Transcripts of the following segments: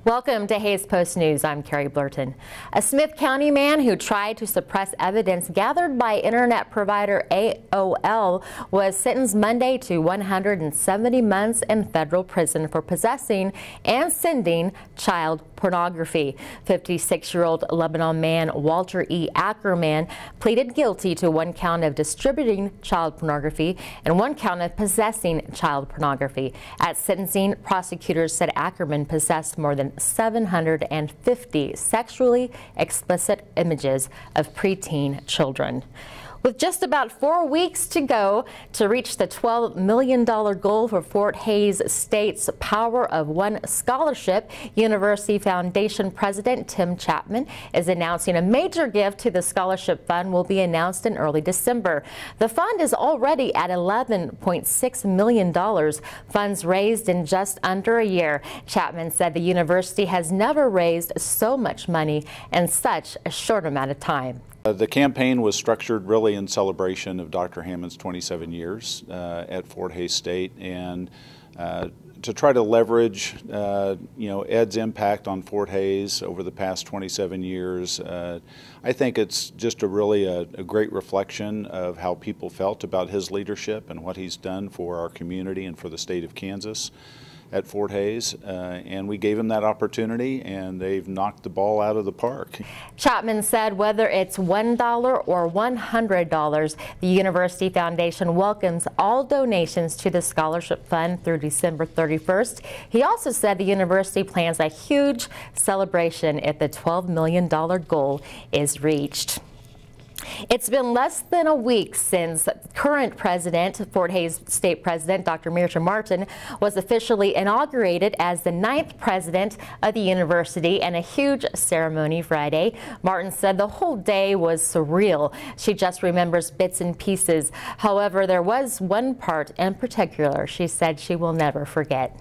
Welcome to Hays Post News. I'm Carrie Blurton. A Smith County man who tried to suppress evidence gathered by internet provider AOL was sentenced Monday to 170 months in federal prison for possessing and sending child pornography. 56-year-old Lebanon man Walter E. Ackerman pleaded guilty to 1 count of distributing child pornography and 1 count of possessing child pornography. At sentencing, prosecutors said Ackerman possessed more than 750 sexually explicit images of preteen children. With just about 4 weeks to go to reach the $12 million goal for Fort Hays State's Power of One scholarship, University Foundation President Tim Chapman is announcing a major gift to the scholarship fund will be announced in early December. The fund is already at $11.6 million, funds raised in just under a year. Chapman said the university has never raised so much money in such a short amount of time. The campaign was structured really in celebration of Dr. Hammond's 27 years at Fort Hays State, and to try to leverage Ed's impact on Fort Hays over the past 27 years. I think it's just really a great reflection of how people felt about his leadership and what he's done for our community and for the state of Kansas at Fort Hays, and we gave him that opportunity, and they've knocked the ball out of the park. Chapman said whether it's $1 or $100, the University Foundation welcomes all donations to the scholarship fund through December 31st. He also said the university plans a huge celebration if the $12 million goal is reached. It's been less than a week since current president, Fort Hays State President Dr. Mirta was officially inaugurated as the 9th president of the university in a huge ceremony Friday. Martin said the whole day was surreal. She just remembers bits and pieces. However, there was one part in particular she said she will never forget.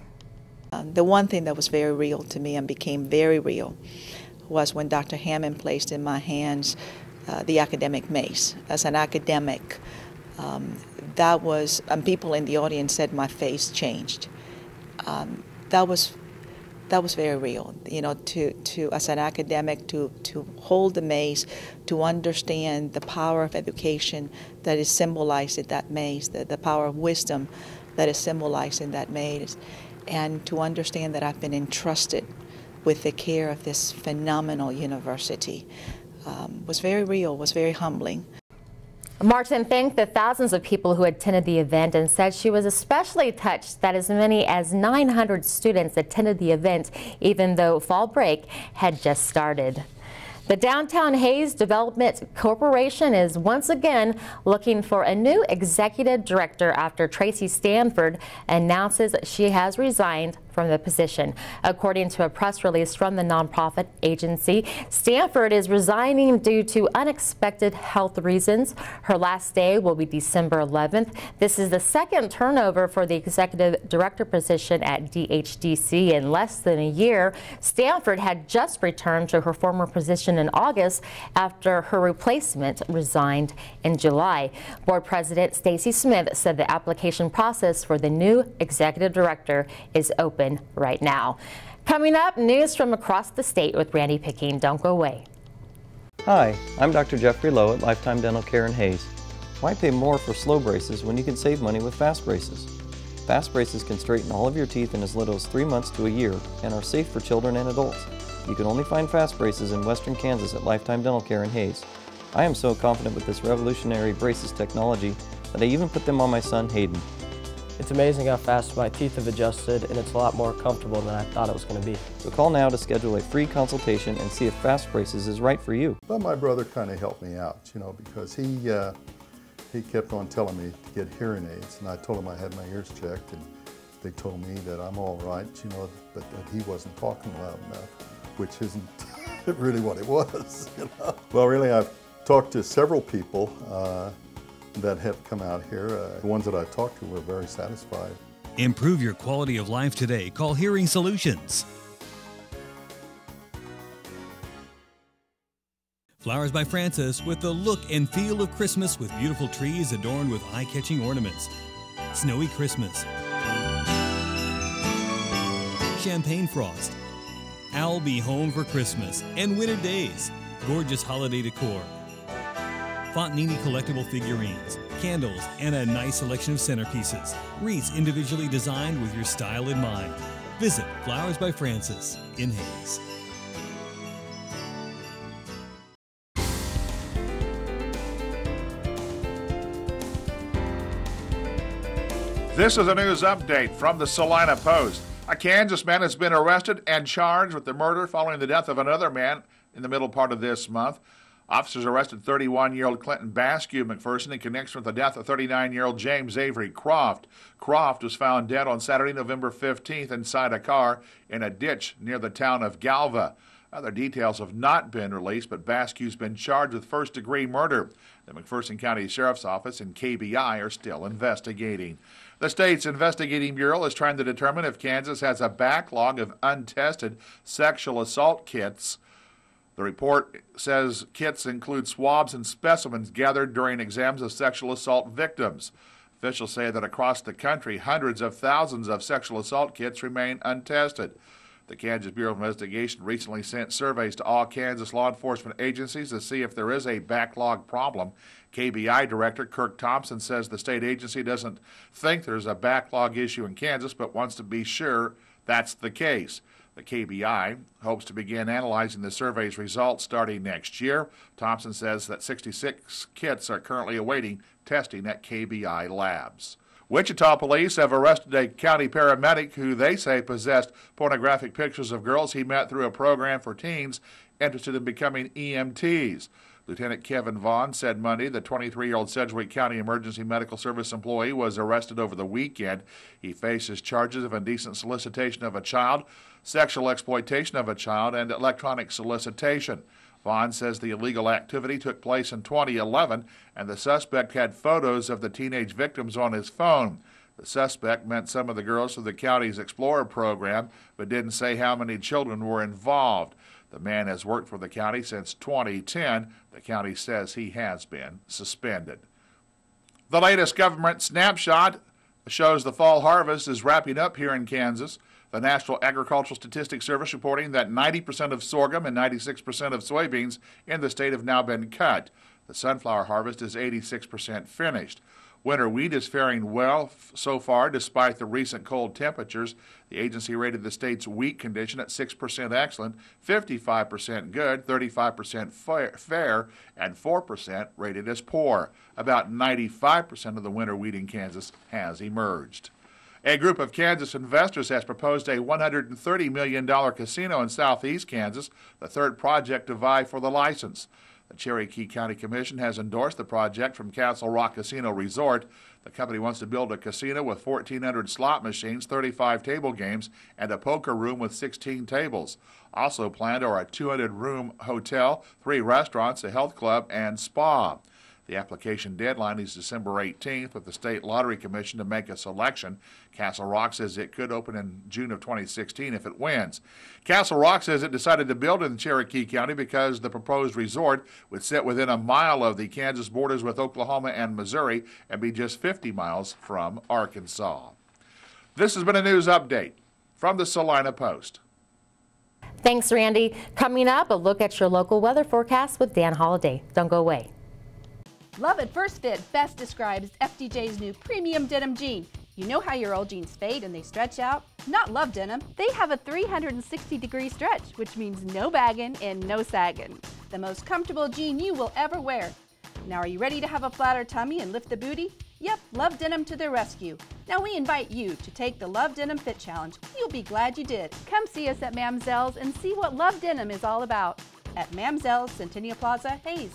The one thing that was very real to me and became very real was when Dr. Hammond placed in my hands the academic mace. As an academic, that was, and people in the audience said my face changed. That was very real. You know, to as an academic, to hold the mace, to understand the power of education that is symbolized in that mace, the power of wisdom that is symbolized in that mace, and to understand that I've been entrusted with the care of this phenomenal university. Was very real, was very humbling. Martin thanked the thousands of people who attended the event and said she was especially touched that as many as 900 students attended the event, even though fall break had just started. The Downtown Hays Development Corporation is once again looking for a new executive director after Tracy Stanford announces she has resigned from the position. According to a press release from the nonprofit agency, Stanford is resigning due to unexpected health reasons. Her last day will be December 11th. This is the second turnover for the executive director position at DHDC in less than a year. Stanford had just returned to her former position in August after her replacement resigned in July. Board President Stacy Smith said the application process for the new executive director is open right now. Coming up, news from across the state with Randy Picking. Don't go away. Hi, I'm Dr. Jeffrey Lowe at Lifetime Dental Care in Hays. Why pay more for slow braces when you can save money with fast braces? Fast braces can straighten all of your teeth in as little as 3 months to a year and are safe for children and adults. You can only find fast braces in western Kansas at Lifetime Dental Care in Hays. I am so confident with this revolutionary braces technology that I even put them on my son Hayden. It's amazing how fast my teeth have adjusted, and it's a lot more comfortable than I thought it was going to be. So call now to schedule a free consultation and see if fast braces is right for you. But my brother kind of helped me out, because he kept on telling me to get hearing aids, and I told him I had my ears checked, and they told me that I'm all right, but that he wasn't talking loud enough, which isn't really what it was. Well, really, I've talked to several people that have come out here. The ones that I talked to were very satisfied. Improve your quality of life today. Call Hearing Solutions. Flowers by Francis, with the look and feel of Christmas, with beautiful trees adorned with eye-catching ornaments. Snowy Christmas. Champagne Frost. I'll Be Home for Christmas and Winter Days, gorgeous holiday decor, Fontanini collectible figurines, candles, and a nice selection of centerpieces. Wreaths individually designed with your style in mind. Visit Flowers by Francis in Hayes. This is a news update from the Salina Post. A Kansas man has been arrested and charged with the murder following the death of another man in the middle part of this month. Officers arrested 31-year-old Clinton Basque McPherson in connection with the death of 39-year-old James Avery Croft. Croft was found dead on Saturday, November 15th inside a car in a ditch near the town of Galva. Other details have not been released, but Basque's been charged with first-degree murder. The McPherson County Sheriff's Office and KBI are still investigating. The state's investigating bureau is trying to determine if Kansas has a backlog of untested sexual assault kits. The report says kits include swabs and specimens gathered during exams of sexual assault victims. Officials say that across the country, hundreds of thousands of sexual assault kits remain untested. The Kansas Bureau of Investigation recently sent surveys to all Kansas law enforcement agencies to see if there is a backlog problem. KBI Director Kirk Thompson says the state agency doesn't think there's a backlog issue in Kansas, but wants to be sure that's the case. The KBI hopes to begin analyzing the survey's results starting next year. Thompson says that 66 kits are currently awaiting testing at KBI labs. Wichita police have arrested a county paramedic who they say possessed pornographic pictures of girls he met through a program for teens interested in becoming EMTs. Lieutenant Kevin Vaughn said Monday the 23-year-old Sedgwick County Emergency Medical Service employee was arrested over the weekend. He faces charges of indecent solicitation of a child, sexual exploitation of a child, and electronic solicitation. Vaughn says the illegal activity took place in 2011, and the suspect had photos of the teenage victims on his phone. The suspect met some of the girls through the county's Explorer program, but didn't say how many children were involved. The man has worked for the county since 2010. The county says he has been suspended. The latest government snapshot shows the fall harvest is wrapping up here in Kansas. The National Agricultural Statistics Service reporting that 90% of sorghum and 96% of soybeans in the state have now been cut. The sunflower harvest is 86% finished. Winter wheat is faring well so far despite the recent cold temperatures. The agency rated the state's wheat condition at 6% excellent, 55% good, 35% fair, and 4% rated as poor. About 95% of the winter wheat in Kansas has emerged. A group of Kansas investors has proposed a $130 million casino in southeast Kansas, the third project to vie for the license. The Cherokee County Commission has endorsed the project from Castle Rock Casino Resort. The company wants to build a casino with 1,400 slot machines, 35 table games, and a poker room with 16 tables. Also planned are a 200-room hotel, 3 restaurants, a health club, and spa. The application deadline is December 18th with the State Lottery Commission to make a selection. Castle Rock says it could open in June of 2016 if it wins. Castle Rock says it decided to build in Cherokee County because the proposed resort would sit within a mile of the Kansas borders with Oklahoma and Missouri and be just 50 miles from Arkansas. This has been a news update from the Salina Post. Thanks, Randy. Coming up, a look at your local weather forecast with Dan Holliday. Don't go away. Love at First Fit best describes FDJ's new premium denim jean. You know how your old jeans fade and they stretch out? Not Love Denim. They have a 360-degree stretch, which means no bagging and no sagging. The most comfortable jean you will ever wear. Now are you ready to have a flatter tummy and lift the booty? Yep, Love Denim to the rescue. Now we invite you to take the Love Denim Fit Challenge. You'll be glad you did. Come see us at Mamzell's and see what Love Denim is all about. At Mamzell's, Centennial Plaza, Hayes.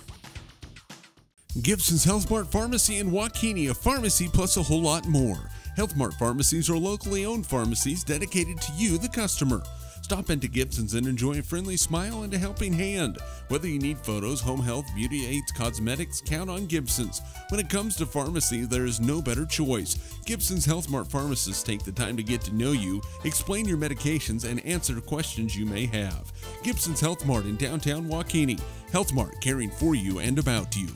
Gibson's Health Mart Pharmacy in Waukene, a pharmacy plus a whole lot more. Health Mart pharmacies are locally owned pharmacies dedicated to you, the customer. Stop into Gibson's and enjoy a friendly smile and a helping hand. Whether you need photos, home health, beauty aids, cosmetics, count on Gibson's. When it comes to pharmacy, there is no better choice. Gibson's Health Mart pharmacists take the time to get to know you, explain your medications, and answer questions you may have. Gibson's Health Mart in downtown Waukene. Health Mart, caring for you and about you.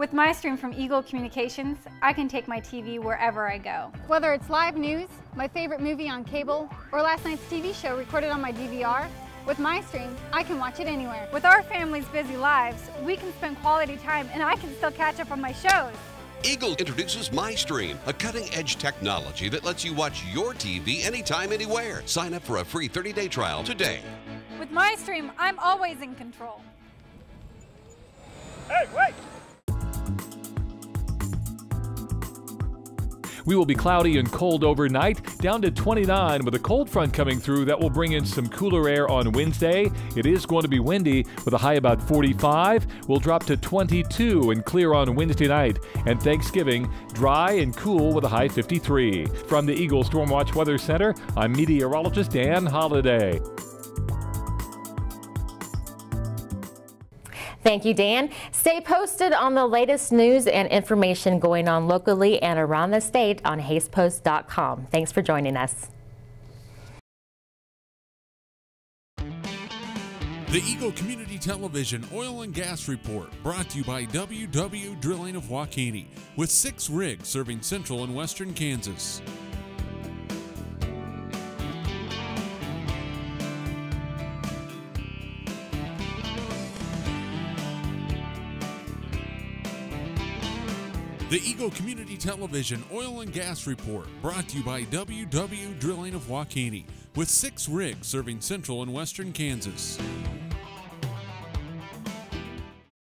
With MyStream from Eagle Communications, I can take my TV wherever I go. Whether it's live news, my favorite movie on cable, or last night's TV show recorded on my DVR, with MyStream, I can watch it anywhere. With our family's busy lives, we can spend quality time and I can still catch up on my shows. Eagle introduces MyStream, a cutting-edge technology that lets you watch your TV anytime, anywhere. Sign up for a free 30-day trial today. With MyStream, I'm always in control. Hey, wait! We will be cloudy and cold overnight, down to 29 with a cold front coming through that will bring in some cooler air on Wednesday. It is going to be windy with a high about 45. We'll drop to 22 and clear on Wednesday night. And Thanksgiving, dry and cool with a high 53. From the Eagle Stormwatch Weather Center, I'm meteorologist Dan Holliday. Thank you, Dan. Stay posted on the latest news and information going on locally and around the state on HaysPost.com. Thanks for joining us. The Eagle Community Television Oil and Gas Report, brought to you by WW Drilling of Waukene, with 6 rigs serving central and western Kansas. The Eagle Community Television Oil and Gas Report, brought to you by WW Drilling of Waukene, with 6 rigs serving central and western Kansas.